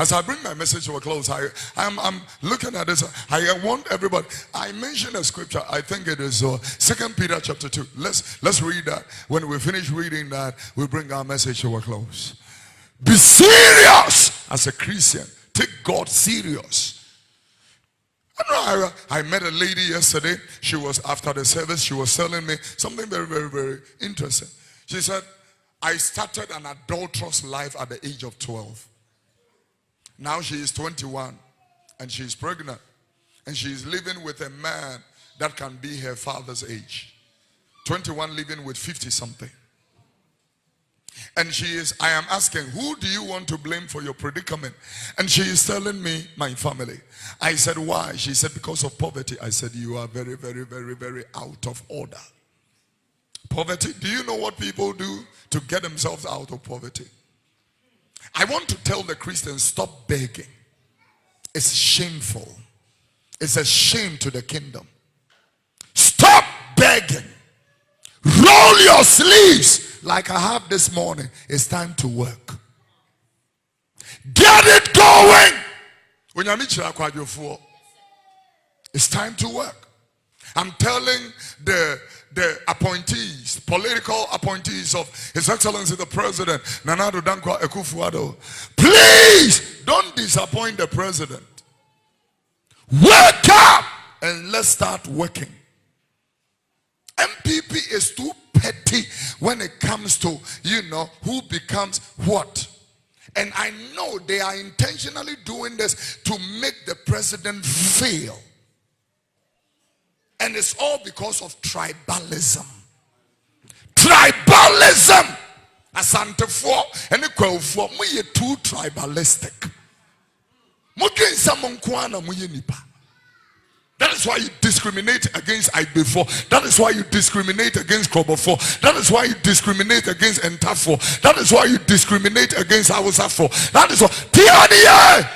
As I bring my message to a close, I'm looking at this. I want everybody. I mentioned a scripture. I think it is 2 Peter chapter 2. Let's read that. When we finish reading that, we bring our message to a close. Be serious as a Christian. Take God serious. I met a lady yesterday. She was, after the service, she was telling me something very, very, very interesting. She said, I started an adulterous life at the age of 12. Now she is 21 and she is pregnant. And she is living with a man that can be her father's age. 21 living with 50 something. And I am asking, who do you want to blame for your predicament? And she is telling me, my family. I said, why? She said, because of poverty. I said, you are very, very, very, very out of order. Poverty, do you know what people do to get themselves out of poverty? I want to tell the Christians, stop begging. It's shameful. It's a shame to the kingdom. Stop begging. Roll your sleeves. Like I have this morning, it's time to work. Get it going. It's time to work. I'm telling the appointees, political appointees of His Excellency the President, Nana Addo Dankwa Akufo-Addo, please don't disappoint the President. Wake up and let's start working. MPP is too petty when it comes to, who becomes what. And I know they are intentionally doing this to make the president fail. And it's all because of tribalism. Tribalism! Asantefo and Ekwefo, we too tribalistic. That is why you discriminate against Igbefo. That is why you discriminate against Krobofo. That is why you discriminate against Entafo. That is why you discriminate against Awusafo. That is why Tiania.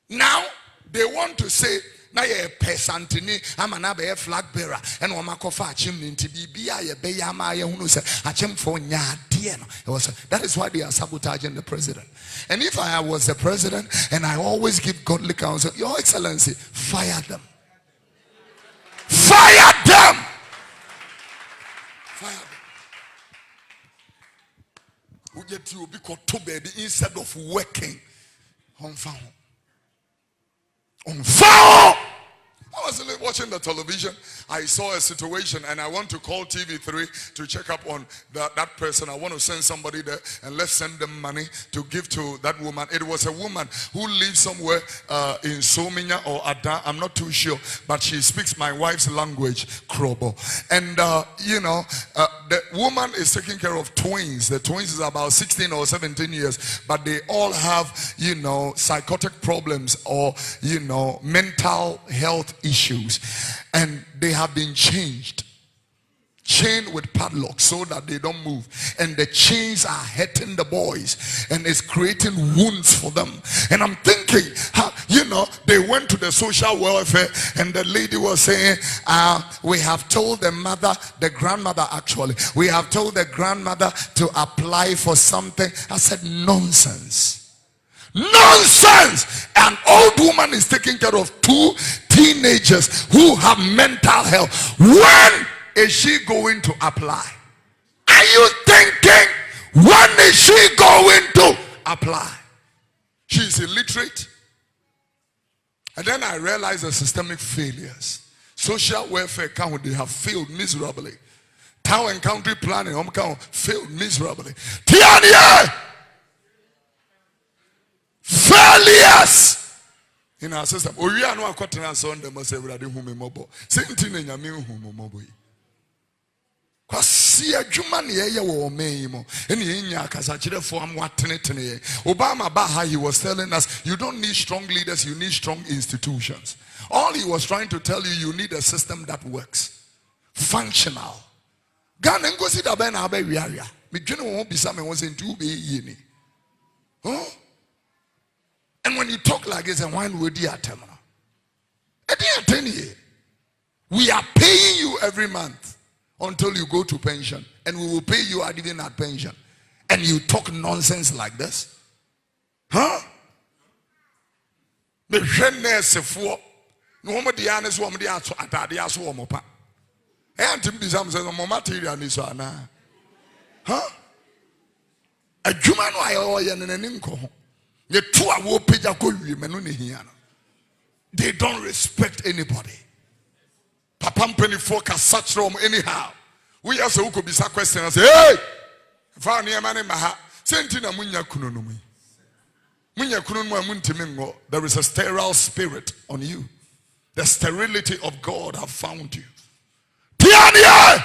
Now they want to say na ye pesantini amana be flag bearer and wamakofa chimney nti bibia ye be yama ye hunu se achemfo nya de no. That is why they are sabotaging the president. And if I was the president and I always give godly counsel, Your Excellency, fire them. Fire them. Fire them. Who get you because to baby instead of working on phone. On fire! I was watching the television. I saw a situation and I want to call TV3 to check up on that person. I want to send somebody there and let's send them money to give to that woman. It was a woman who lives somewhere in Sominya or Ada. I'm not too sure. But she speaks my wife's language, Krobo. And, the woman is taking care of twins. The twins is about 16 or 17 years. But they all have, psychotic problems or, mental health issues. And they have been chained with padlocks so that they don't move, and the chains are hurting the boys and it's creating wounds for them. And I'm thinking, they went to the social welfare and the lady was saying, we have told the grandmother actually, we have told the grandmother to apply for something. I said, nonsense. Nonsense! An old woman is taking care of two teenagers who have mental health. When is she going to apply? Are you thinking, when is she going to apply? She's illiterate. And then I realized the systemic failures. Social welfare account, they have failed miserably. Town and country planning, home count, failed miserably. Tiania! Failures in our system. We are not quite on the most everybody whom we mobile. Same thing in your meal whom mobile. Because see a human here or me, and in your Casachida form what Obama Baha, he was telling us, you don't need strong leaders, you need strong institutions. All he was trying to tell you, you need a system that works, functional. Ghana go see the Ben Abe area. Me won't be something was in 2 be. Oh. And when you talk like this, and why would you terminal? We are paying you every month. until you go to pension, and we will pay you even at pension, and you talk nonsense like this? Huh? The nurse for no more the honest woman, the answer at the ass woman. And to be some material is on. Huh? A human and an inco. The two are will pay a good women here. They don't respect anybody. Papa penny focus such room anyhow. We also who could be some question and say, hey, found near man in my heart. Sentina Munya Kunumi. Munya Kunuma Muntimingo. There is a sterile spirit on you. The sterility of God have found you. Piania!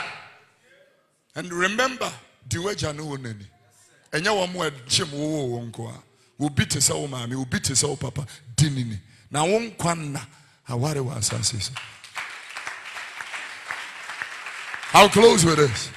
And remember, Diweja no one. And you want more Jim Wonkoa. Will beat his old mammy, will beat his old papa. Dinini. Now won't kwana. How was I? I'll close with this.